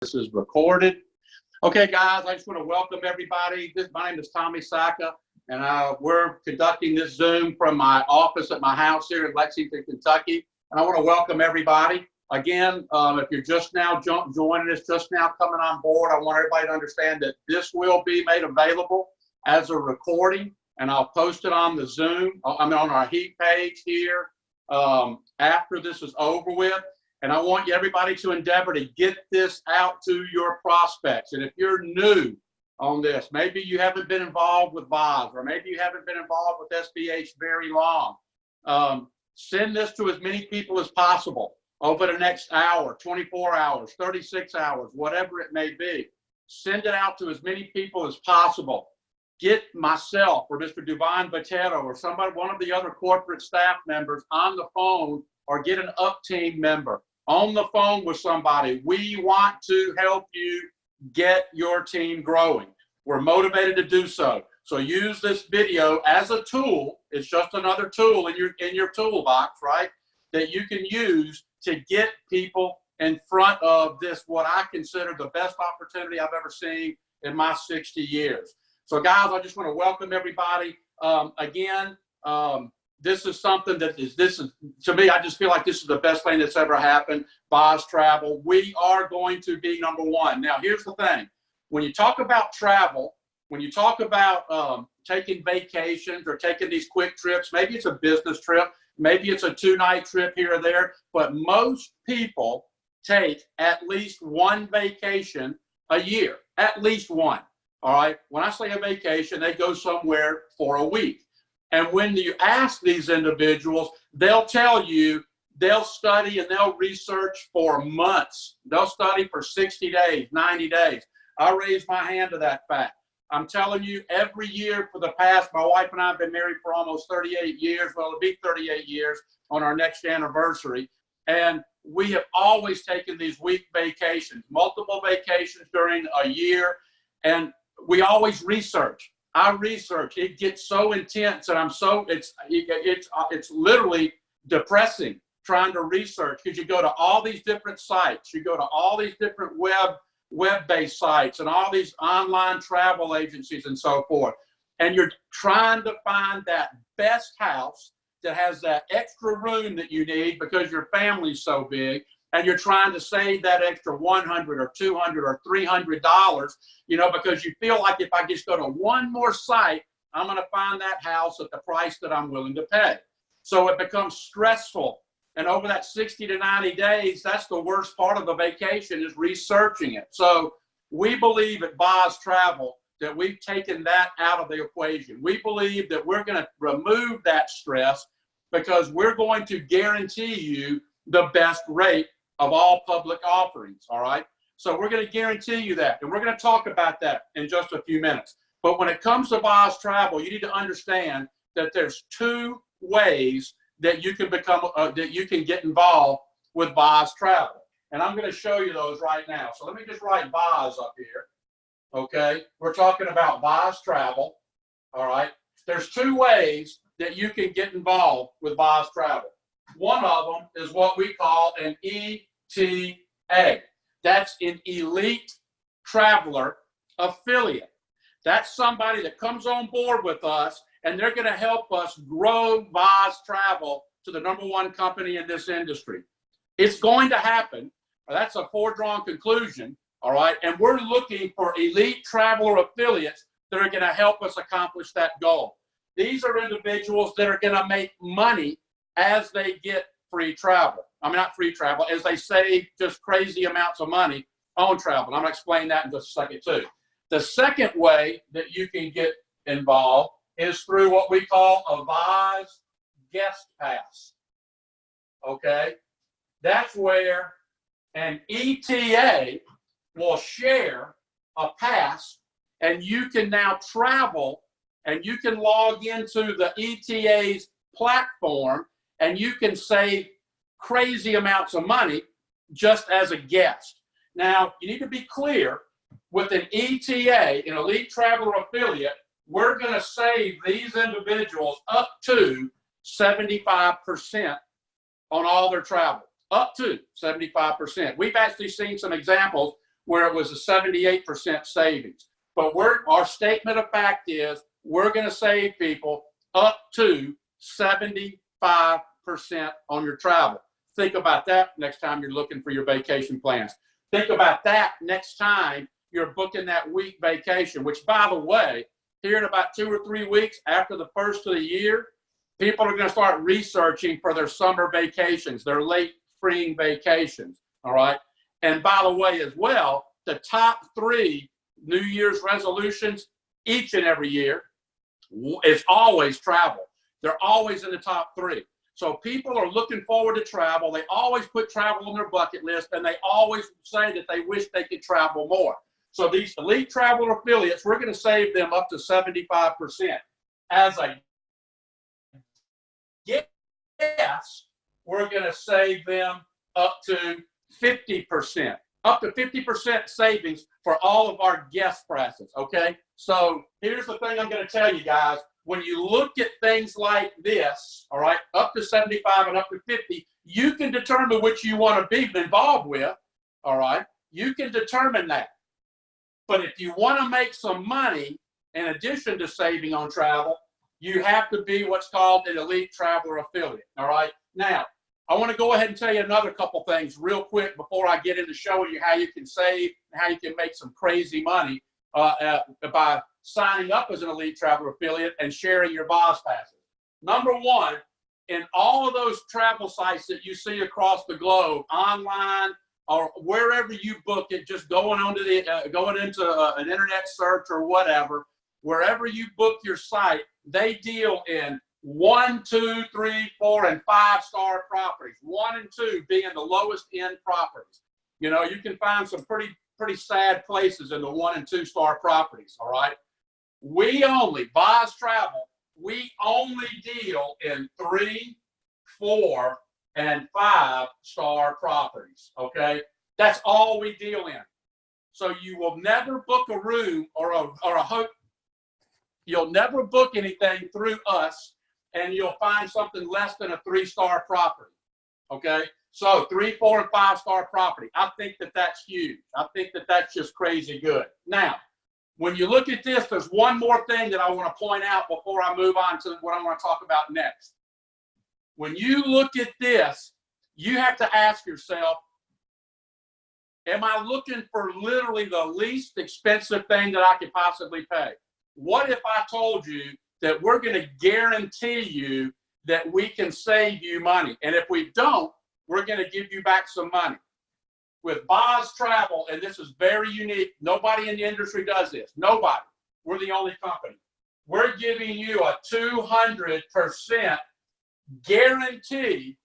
This is recorded. Okay, guys, I just want to welcome everybody. My name is Tommy Saka, and we're conducting this Zoom from my office at my house here in Lexington, Kentucky. And I want to welcome everybody. Again, if you're just now joining us, just now coming on board, I want everybody to understand that this will be made available as a recording, and I'll post it on the Zoom, on our Heat page here after this is over with. And I want everybody to endeavor to get this out to your prospects. And if you're new on this, maybe you haven't been involved with VOZ, or maybe you haven't been involved with SBH very long, send this to as many people as possible over the next hour, 24 hours, 36 hours, whatever it may be. Send it out to as many people as possible. Get myself or Mr. Duvan Vatero or somebody, one of the other corporate staff members on the phone, or get an up team member on the phone with somebody. We want to help you get your team growing. We're motivated to do so. So use this video as a tool. It's just another tool in your toolbox, right? That you can use to get people in front of this, what I consider the best opportunity I've ever seen in my 60 years. So guys, I just want to welcome everybody. This is something that is to me, I just feel like this is the best thing that's ever happened. VOZ Travel, we are going to be number one. Now, here's the thing. When you talk about travel, when you talk about taking vacations or taking these quick trips, maybe it's a business trip, maybe it's a 2-night trip here or there, but most people take at least one vacation a year, at least one. All right. When I say a vacation, they go somewhere for a week. And when you ask these individuals, they'll tell you they'll study and they'll research for months. They'll study for 60 days, 90 days. I raise my hand to that fact. I'm telling you, every year for the past, my wife and I have been married for almost 38 years. Well, it'll be 38 years on our next anniversary. And we have always taken these week vacations, multiple vacations during a year. And we always research. I research. It gets so intense, and it's literally depressing trying to research, because you go to all these different sites, you go to all these different web-based sites, and all these online travel agencies and so forth, and you're trying to find that best house that has that extra room that you need because your family's so big. And you're trying to save that extra $100 or $200 or $300, because you feel like if I just go to one more site, I'm going to find that house at the price that I'm willing to pay. So it becomes stressful. And over that 60 to 90 days, that's the worst part of the vacation, is researching it. So we believe at VOZ Travel that we've taken that out of the equation. We believe that we're going to remove that stress, because we're going to guarantee you the best rate of all public offerings, all right? So we're going to guarantee you that, and we're going to talk about that in just a few minutes. But when it comes to VOZ Travel, you need to understand that there's 2 ways that you can get involved with VOZ Travel. And I'm going to show you those right now. So let me just write VOZ up here, okay? We're talking about VOZ Travel, all right? There's 2 ways that you can get involved with VOZ Travel. One of them is what we call an ETA. That's an Elite Traveler Affiliate. That's somebody that comes on board with us, and they're going to help us grow VOZ Travel to the #1 company in this industry. It's going to happen. That's a foregone conclusion, all right? And we're looking for Elite Traveler Affiliates that are going to help us accomplish that goal. These are individuals that are going to make money as they get free travel. I mean, not free travel, as they save just crazy amounts of money on travel. And I'm going to explain that in just a second too. The second way that you can get involved is through what we call a VOZ Guest Pass. Okay? That's where an ETA will share a pass, and you can now travel, and you can log into the ETA's platform, and you can save crazy amounts of money just as a guest. Now, you need to be clear, with an ETA, an Elite Traveler Affiliate, we're going to save these individuals up to 75% on all their travel. Up to 75%. We've actually seen some examples where it was a 78% savings. But our statement of fact is we're going to save people up to 75% on your travel. Think about that next time you're looking for your vacation plans. Think about that next time you're booking that week vacation, which, by the way, here in about 2 or 3 weeks after the first of the year, people are going to start researching for their summer vacations, their late spring vacations, all right? And by the way, as well, the top 3 New Year's resolutions each and every year is always travel. They're always in the top 3. So people are looking forward to travel. They always put travel on their bucket list, and they always say that they wish they could travel more. So these elite traveler affiliates, we're going to save them up to 75%. As a guest, we're going to save them up to 50%. Up to 50% savings for all of our guest prices, okay? So here's the thing I'm going to tell you guys. When you look at things like this, all right, up to 75 and up to 50, you can determine which you want to be involved with, all right? You can determine that. But if you want to make some money, in addition to saving on travel, you have to be what's called an elite traveler affiliate, all right? Now, I want to go ahead and tell you another couple things real quick before I get into showing you how you can save and how you can make some crazy money by signing up as an elite traveler affiliate and sharing your VOZ passes. Number one, in all of those travel sites that you see across the globe, online or wherever you book it, just going onto going into an internet search or whatever, wherever you book your site, they deal in 1, 2, 3, 4, and 5-star properties. 1 and 2 being the lowest end properties. You know, you can find some pretty sad places in the 1 and 2-star properties. All right. We only, VOZ Travel, we only deal in 3, 4, and 5-star properties. Okay. That's all we deal in. So you will never book a room or a hotel. You'll never book anything through us, and you'll find something less than a 3-star property, okay? So 3, 4, and 5-star property. I think that that's huge. I think that that's just crazy good. Now, when you look at this, there's one more thing that I want to point out before I move on to what I want to talk about next. When you look at this, you have to ask yourself, am I looking for literally the least expensive thing that I could possibly pay? What if I told you that we're going to guarantee you that we can save you money? And if we don't, we're going to give you back some money. With VOZ Travel, and this is very unique, nobody in the industry does this. Nobody. We're the only company. We're giving you a 200% guarantee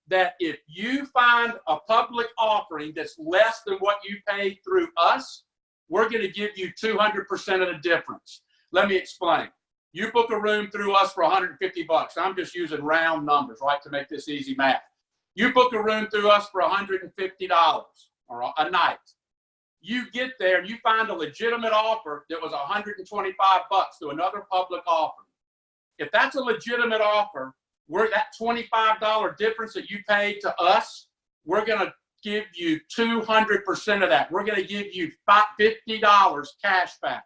that if you find a public offering that's less than what you paid through us, we're going to give you 200% of the difference. Let me explain. You book a room through us for $150. I'm just using round numbers, right, to make this easy math. You book a room through us for $150 a night. You get there and you find a legitimate offer that was $125 through another public offer. If that's a legitimate offer, that $25 difference that you paid to us, we're going to give you 200% of that. We're going to give you $50 cash back.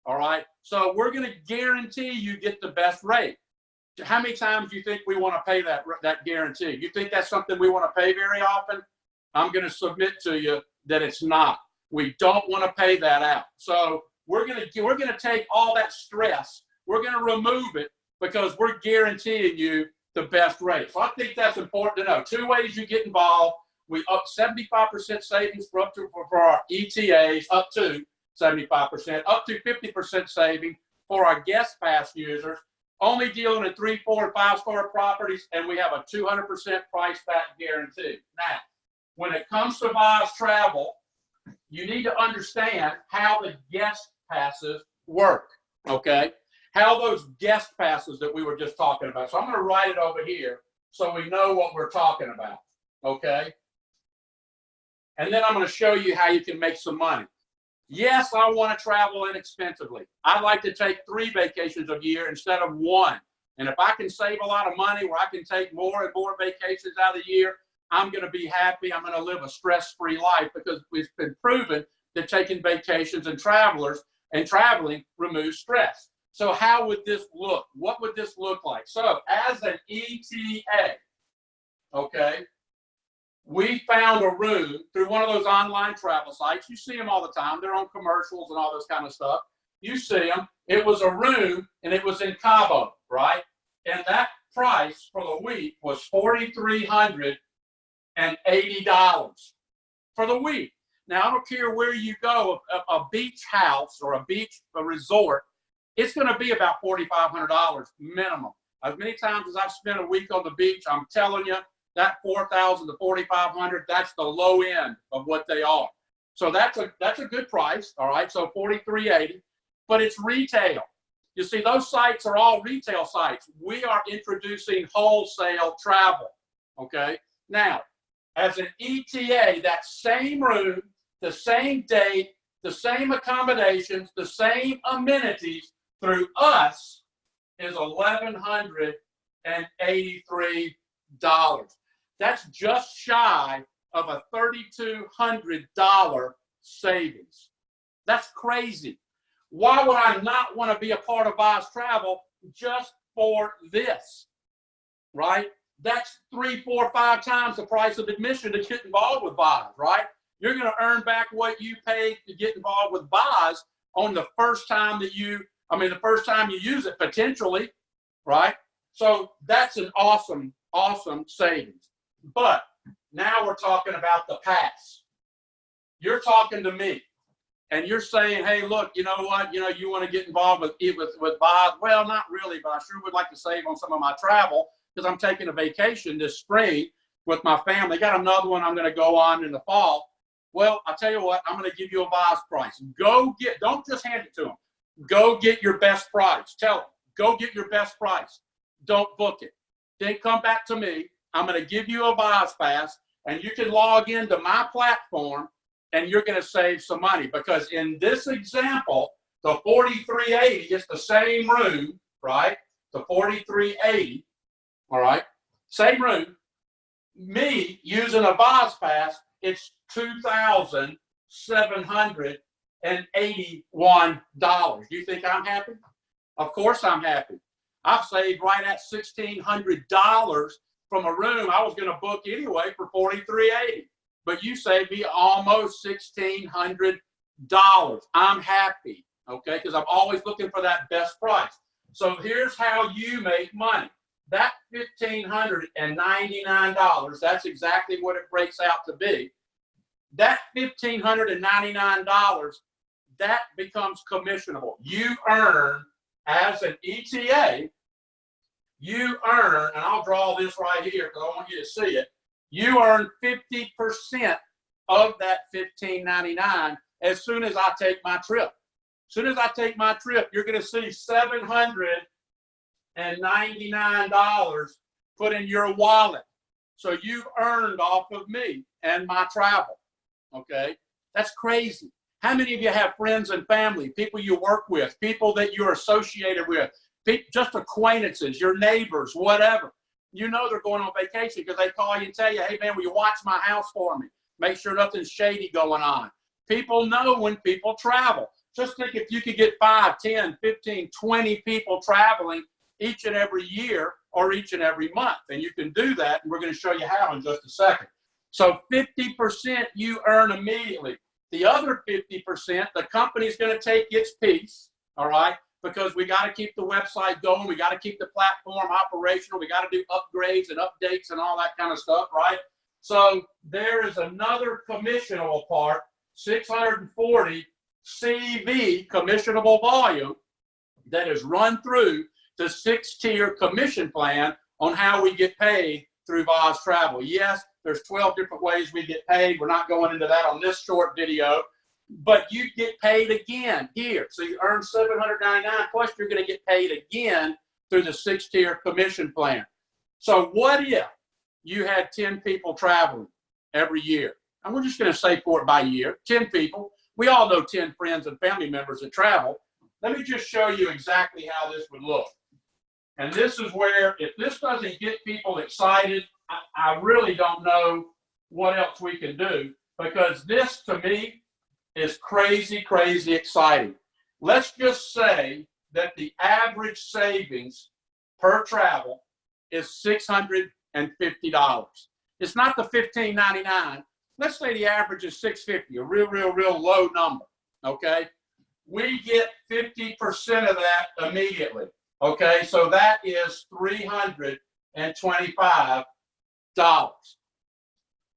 All right. So we're going to guarantee you get the best rate. How many times do you think we want to pay that guarantee? You think that's something we want to pay very often? I'm going to submit to you that it's not. We don't want to pay that out. So we're going to take all that stress. We're going to remove it because we're guaranteeing you the best rate. So I think that's important to know. 2 ways you get involved. We up 75% savings for our ETAs, up to 75%, up to 50% saving for our guest pass users. Only dealing in 3, 4, and 5-star properties, and we have a 200% price back guarantee. Now, when it comes to VOZ Travel, you need to understand how the guest passes work, okay? How those guest passes that we were just talking about. So I'm going to write it over here so we know what we're talking about, okay? And then I'm going to show you how you can make some money. Yes, I want to travel inexpensively. I like to take 3 vacations a year instead of 1. And if I can save a lot of money where I can take more and more vacations out of the year, I'm going to be happy. I'm going to live a stress-free life because it's been proven that taking vacations and traveling removes stress. So how would this look? What would this look like? So as an ETA, okay, we found a room through one of those online travel sites. You see them all the time. They're on commercials and all this kind of stuff. You see them. It was a room, and it was in Cabo, right? And that price for the week was $4,380 for the week. Now, I don't care where you go, a beach house or a resort, it's going to be about $4,500 minimum. As many times as I've spent a week on the beach, I'm telling you, that $4,000 to $4,500, that's the low end of what they are. So that's a good price, all right? So $4,380, but it's retail. You see, those sites are all retail sites. We are introducing wholesale travel, okay? Now, as an ETA, that same room, the same date, the same accommodations, the same amenities through us is $1,183. That's just shy of a $3,200 savings. That's crazy. Why would I not want to be a part of VOZ Travel just for this, right? That's 3, 4, 5 times the price of admission to get involved with VOZ, right? You're going to earn back what you paid to get involved with VOZ on the first time that the first time you use it, potentially, right? So that's an awesome, awesome savings. But now we're talking about the pass. You're talking to me, and you're saying, hey, look, you know what? You want to get involved with VOZ? Well, not really, but I sure would like to save on some of my travel because I'm taking a vacation this spring with my family. Got another one I'm going to go on in the fall. Well, I'll tell you what, I'm going to give you a VOZ price. Don't just hand it to them. Go get your best price. Tell them, go get your best price. Don't book it. Then come back to me. I'm going to give you a VOZ pass, and you can log into my platform, and you're going to save some money. Because in this example, the $4,380 is the same room, right? The $4,380, all right? Same room. Me using a VOZ pass, it's $2,781. Do you think I'm happy? Of course I'm happy. I've saved right at $1,600 from a room I was going to book anyway for $4,380. But you saved me almost $1,600. I'm happy, okay? Because I'm always looking for that best price. So here's how you make money. That $1,599, that's exactly what it breaks out to be. That $1,599, that becomes commissionable. You earn, as an ETA, you earn, and I'll draw this right here because I want you to see it, you earn 50% of that $1,599 as soon as I take my trip. As soon as I take my trip, you're going to see $799 put in your wallet. So you've earned off of me and my travel. Okay, that's crazy. How many of you have friends and family, people you work with, people that you're associated with, just acquaintances, your neighbors, whatever? You know they're going on vacation because they call you and tell you, hey, man, will you watch my house for me? Make sure nothing's shady going on. People know when people travel. Just think if you could get 5, 10, 15, 20 people traveling each and every year or each and every month. And you can do that, and we're going to show you how in just a second. So 50% you earn immediately. The other 50%, the company's going to take its piece, all right, because we got to keep the website going. We got to keep the platform operational. We got to do upgrades and updates and all that kind of stuff, right? So there is another commissionable part, 640 CV, commissionable volume, that is run through the 6-tier commission plan on how we get paid through VOZ Travel. Yes, there's 12 different ways we get paid. We're not going into that on this short video, but you get paid again here. So you earn $799, plus you're going to get paid again through the 6-tier commission plan. So what if you had 10 people traveling every year? And we're just going to say for it by year, 10 people. We all know 10 friends and family members that travel. Let me just show you exactly how this would look. And this is where, if this doesn't get people excited, I really don't know what else we can do, because this, to me, is crazy, crazy exciting. Let's just say that the average savings per travel is $650. It's not the $15.99. Let's say the average is $650, a real low number, okay? We get 50% of that immediately, okay? So that is $325.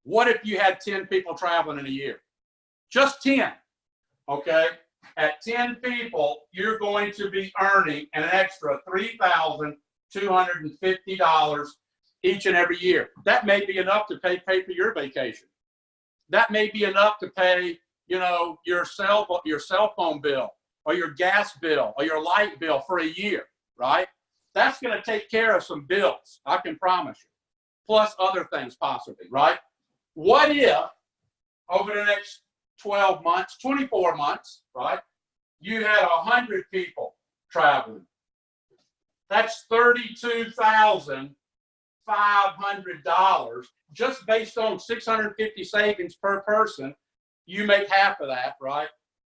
What if you had 10 people traveling in a year? Just 10, okay? At 10 people, you're going to be earning an extra $3,250 each and every year. That may be enough to pay for your vacation. That may be enough to pay, you know, your cell phone bill or your gas bill or your light bill for a year, right? That's going to take care of some bills, I can promise you, plus other things possibly, right? What if over the next 12 months, 24 months, right, you had 100 people traveling? That's $32,500 just based on 650 savings per person. You make half of that, right?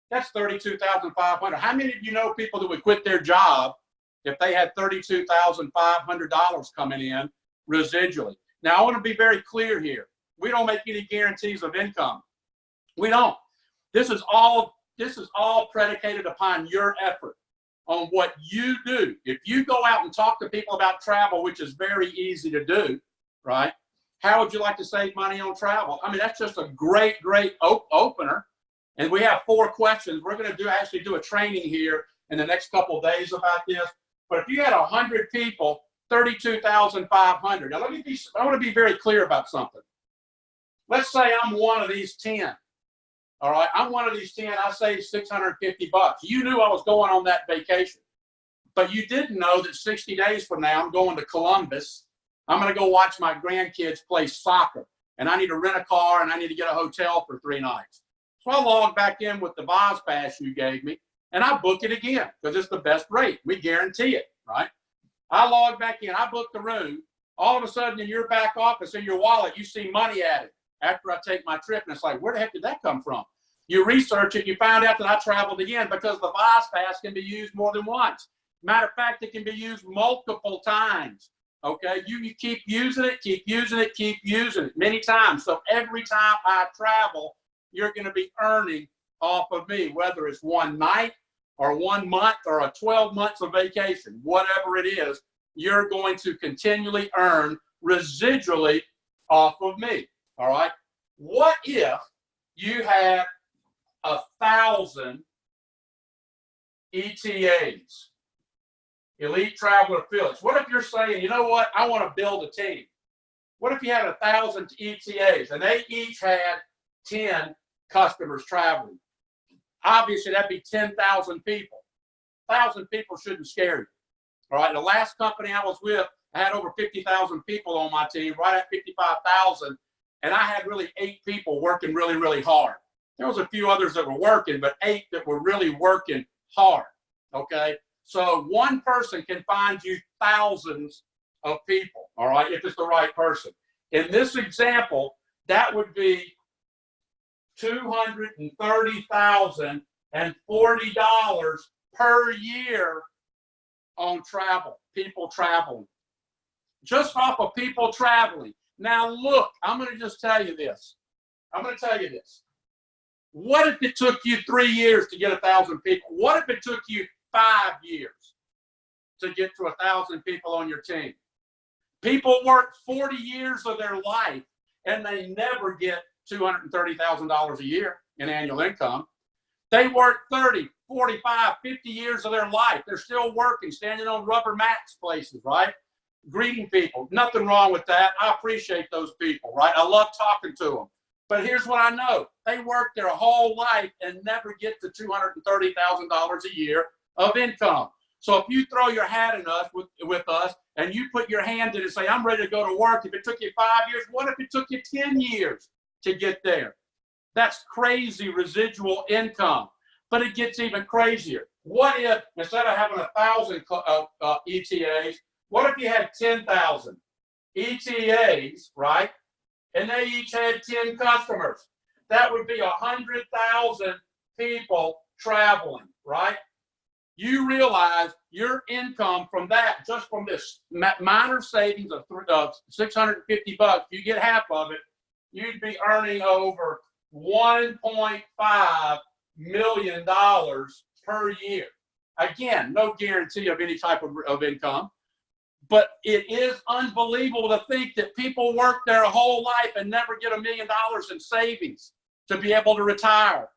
That's $32,500. How many of you know people that would quit their job if they had $32,500 coming in residually? Now, I want to be very clear here. We don't make any guarantees of income. We don't. This is all predicated upon your effort, on what you do. If you go out and talk to people about travel, which is very easy to do, right? How would you like to save money on travel? I mean, that's just a great opener. And we have 4 questions. We're going to actually do a training here in the next couple of days about this. But if you had 100 people, $32,500. Now, I want to be very clear about something. Let's say I'm one of these 10. All right, I'm one of these 10. I saved $650. You knew I was going on that vacation, but you didn't know that 60 days from now I'm going to Columbus. I'm going to go watch my grandkids play soccer, and I need to rent a car and I need to get a hotel for 3 nights. So I log back in with the VOZ pass you gave me, and I book it again because it's the best rate. We guarantee it, right? I log back in. I book the room. All of a sudden, in your back office, in your wallet, you see money added after I take my trip, and it's like, where the heck did that come from? You research it, you find out that I traveled again because the VOZ pass can be used more than once. Matter of fact, it can be used multiple times. Okay, you keep using it, keep using it, keep using it many times. So every time I travel, you're going to be earning off of me, whether it's one night or 1 month or a 12 months of vacation, whatever it is, you're going to continually earn residually off of me. All right. What if you had 1,000 ETAs, Elite Traveler Affiliates? What if you're saying, you know what, I want to build a team? What if you had 1,000 ETAs and they each had 10 customers traveling? Obviously, that'd be 10,000 people. 1,000 people shouldn't scare you. All right. The last company I was with, I had over 50,000 people on my team, right at 55,000. And I had really 8 people working really, really hard. There was a few others that were working, but 8 that were really working hard, okay? So one person can find you thousands of people, all right, if it's the right person. In this example, that would be $230,040 per year on travel, people traveling. Just off of people traveling. Now, look, I'm going to just tell you this. What if it took you 3 years to get 1,000 people? What if it took you 5 years to get to 1,000 people on your team? People work 40 years of their life, and they never get $230,000 a year in annual income. They work 30, 45, 50 years of their life. They're still working, standing on rubber mats places, right? Greeting people. Nothing wrong with that. I appreciate those people, right? I love talking to them. But here's what I know. They work their whole life and never get to $230,000 a year of income. So if you throw your hat in us with us and you put your hand in and say, I'm ready to go to work, if it took you 5 years, what if it took you 10 years to get there? That's crazy residual income. But it gets even crazier. What if, instead of having 1,000 ETAs, what if you had 10,000 ETAs, right? And they each had 10 customers. That would be $100,000 people traveling, right? You realize your income from that, just from this minor savings of $650, you get half of it, you'd be earning over $1.5 million per year. Again, no guarantee of any type of income, but it is unbelievable to think that people work their whole life and never get $1 million in savings to be able to retire.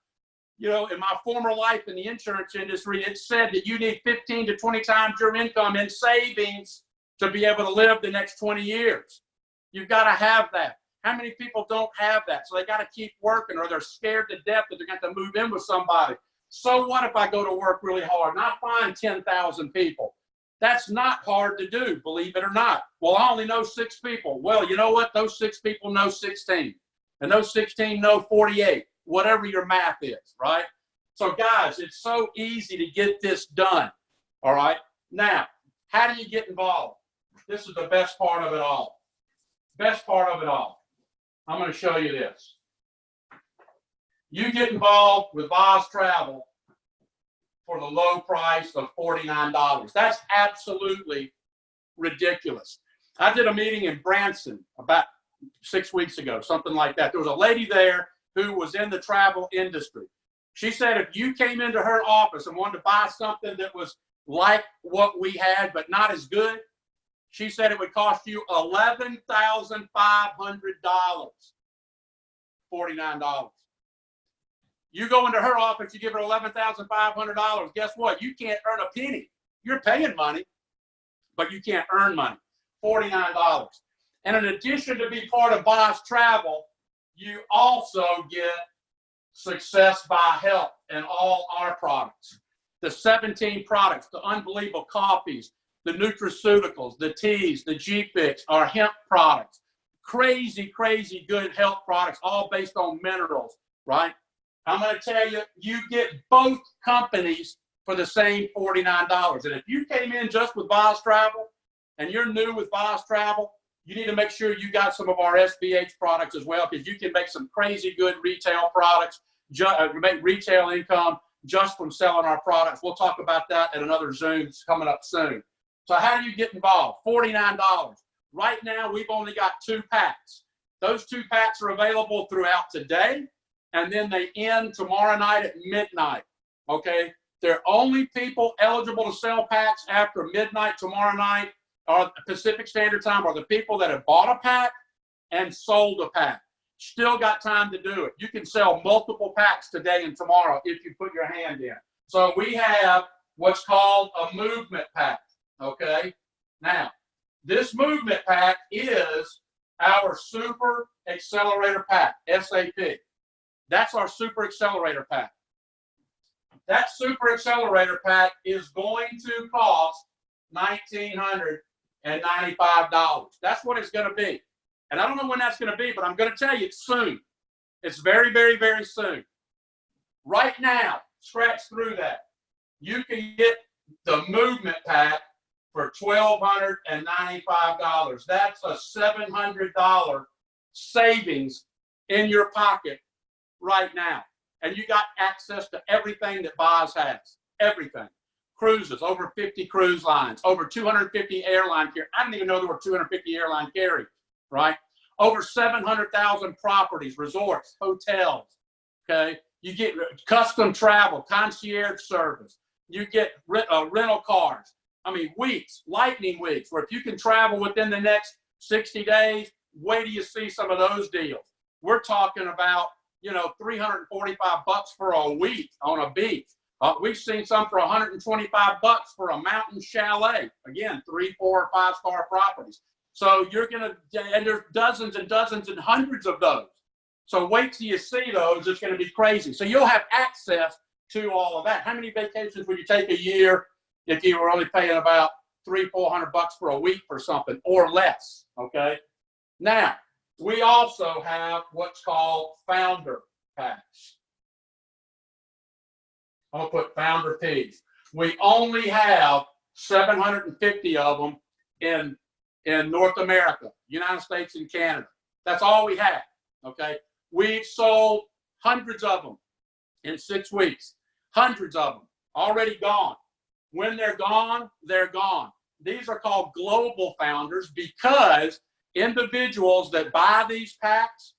You know, in my former life in the insurance industry, it said that you need 15 to 20 times your income in savings to be able to live the next 20 years. You've got to have that. How many people don't have that? So they got to keep working, or they're scared to death that they're going to move in with somebody. So what if I go to work really hard and I find 10,000 people? That's not hard to do, believe it or not. Well, I only know 6 people. Well, you know what? Those 6 people know 16. And those 16 know 48. Whatever your math is, right? So guys, it's so easy to get this done, all right? Now, how do you get involved? This is the best part of it all. Best part of it all. I'm going to show you this. You get involved with VOZ Travel for the low price of $49. That's absolutely ridiculous. I did a meeting in Branson about 6 weeks ago, something like that. There was a lady there who was in the travel industry. She said if you came into her office and wanted to buy something that was like what we had but not as good, she said it would cost you $11,500. $49. You go into her office, you give her $11,500. Guess what? You can't earn a penny. You're paying money, but you can't earn money. $49. And in addition to be part of VOZ Travel, you also get Success by Health and all our products. The 17 products, the unbelievable coffees, the nutraceuticals, the teas, the G-Fix, our hemp products. Crazy, crazy good health products, all based on minerals, right? I'm going to tell you, you get both companies for the same $49. And if you came in just with VOZ Travel and you're new with VOZ Travel, you need to make sure you got some of our SBH products as well, because you can make some crazy good retail products, make retail income just from selling our products. We'll talk about that at another Zoom coming up soon. So how do you get involved? $49. Right now, we've only got 2 packs. Those 2 packs are available throughout today, and then they end tomorrow night at midnight, okay? They're only people eligible to sell packs after midnight tomorrow night, or Pacific Standard Time, are the people that have bought a pack and sold a pack. Still got time to do it. You can sell multiple packs today and tomorrow if you put your hand in. So we have what's called a movement pack, okay? Now, this movement pack is our Super Accelerator Pack, SAP. That's our Super Accelerator Pack. That Super Accelerator Pack is going to cost $1,995. That's what it's going to be. And I don't know when that's going to be, but I'm going to tell you it's soon. It's very, very, very soon. Right now, scratch through that. You can get the movement pack for $1,295. That's a $700 savings in your pocket right now. And you got access to everything that VOZ has. Everything. Cruises, over 50 cruise lines, over 250 airline carriers. I didn't even know there were 250 airline carriers, right? Over 700,000 properties, resorts, hotels, okay? You get custom travel, concierge service. You get rental cars. I mean, weeks, lightning weeks, where if you can travel within the next 60 days, wait till you see some of those deals. We're talking about, you know, $345 for a week on a beach. We've seen some for $125 for a mountain chalet. Again, 3, 4, or 5-star properties. So you're going to, and there's dozens and dozens and hundreds of those. So wait till you see those. It's going to be crazy. So you'll have access to all of that. How many vacations would you take a year if you were only paying about $300, $400 for a week for something or less? Okay. Now, we also have what's called founder packs. I'll put founder P's. We only have 750 of them in North America, United States and Canada. That's all we have, okay? We've sold hundreds of them in 6 weeks. Hundreds of them already gone. When they're gone, they're gone. These are called global founders because individuals that buy these packs,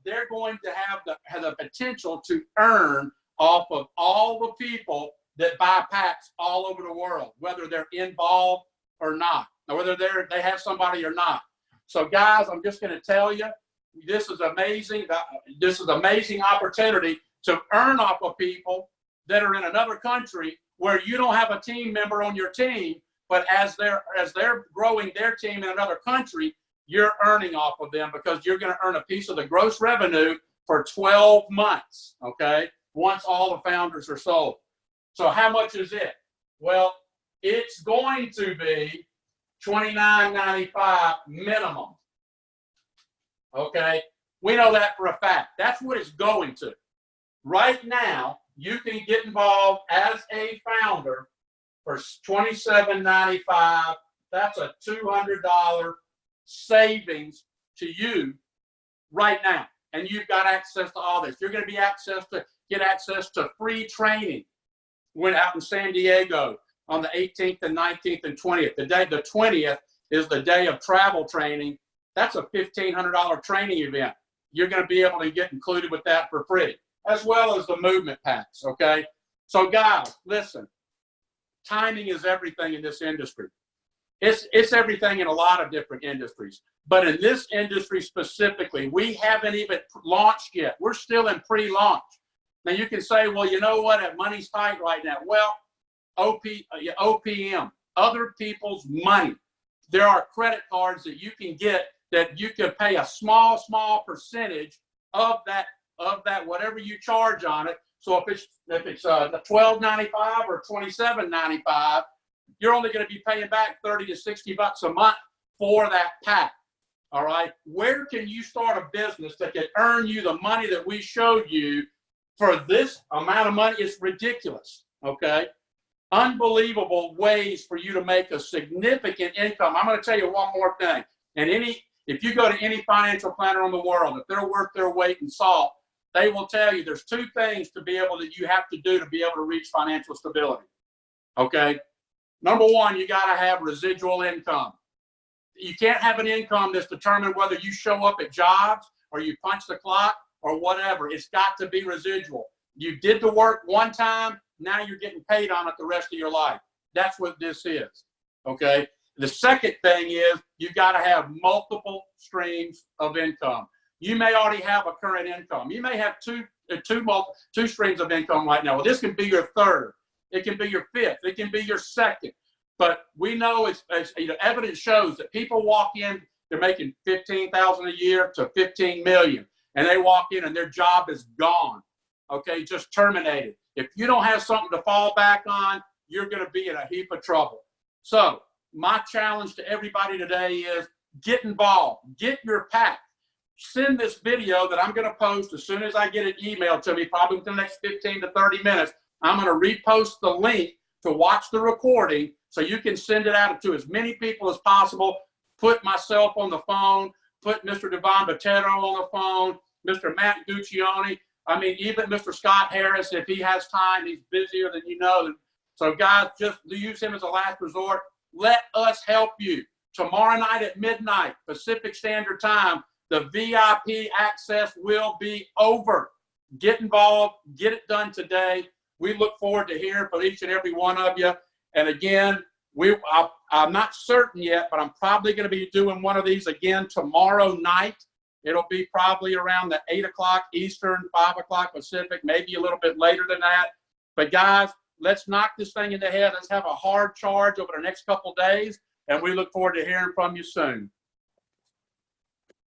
they're going to have the potential to earn off of all the people that buy packs all over the world, whether they're involved or not, or whether they have somebody or not. So guys, I'm just going to tell you, this is amazing. This is an amazing opportunity to earn off of people that are in another country where you don't have a team member on your team, but as they're growing their team in another country, you're earning off of them because you're going to earn a piece of the gross revenue for 12 months, okay, once all the founders are sold. So how much is it? Well, it's going to be $29.95 minimum, okay? We know that for a fact. That's what it's going to. Right now, you can get involved as a founder for $27.95. That's a $200 savings to you right now. And you've got access to all this. You're going to get access to free training when out in San Diego on the 18th and 19th and 20th. The 20th is the day of travel training. That's a $1,500 training event. You're going to be able to get included with that for free, as well as the movement packs, okay? So guys, listen, timing is everything in this industry. It's everything in a lot of different industries. But in this industry specifically, we haven't even launched yet. We're still in pre-launch. Now you can say, well, you know what, that money's tight right now. Well, OPM, other people's money. There are credit cards that you can get that you can pay a small percentage of that whatever you charge on it. So if it's $12.95 or $27.95, you're only going to be paying back $30 to $60 a month for that pack. All right. Where can you start a business that can earn you the money that we showed you for this amount of money? It's ridiculous. Okay. Unbelievable ways for you to make a significant income. I'm going to tell you one more thing. And if you go to any financial planner in the world, if they're worth their weight in salt, they will tell you there's two things you have to do to be able to reach financial stability. Okay. Number one, you got to have residual income. You can't have an income that's determined whether you show up at jobs or you punch the clock or whatever. It's got to be residual. You did the work one time, now you're getting paid on it the rest of your life. That's what this is, okay? The second thing is you got to have multiple streams of income. You may already have a current income. You may have two streams of income right now. Well, this can be your third. It can be your fifth. It can be your second. But we know evidence shows that people walk in, they're making $15,000 a year to $15 million, and they walk in and their job is gone. Okay, just terminated. If you don't have something to fall back on, you're going to be in a heap of trouble. So my challenge to everybody today is get involved, get your pack. Send this video that I'm going to post as soon as I get it emailed to me, probably within the next 15 to 30 minutes. I'm going to repost the link to watch the recording so you can send it out to as many people as possible. Put myself on the phone, put Mr. Devon Bottero on the phone, Mr. Matt Guccione. I mean, even Mr. Scott Harris, if he has time, he's busier than you know. So guys, just use him as a last resort. Let us help you. Tomorrow night at midnight, Pacific Standard Time, the VIP access will be over. Get involved, get it done today. We look forward to hearing from each and every one of you. And again, I'm not certain yet, but I'm probably going to be doing one of these again tomorrow night. It'll be probably around the 8 o'clock Eastern, 5 o'clock Pacific, maybe a little bit later than that. But guys, let's knock this thing in the head. Let's have a hard charge over the next couple days, and we look forward to hearing from you soon.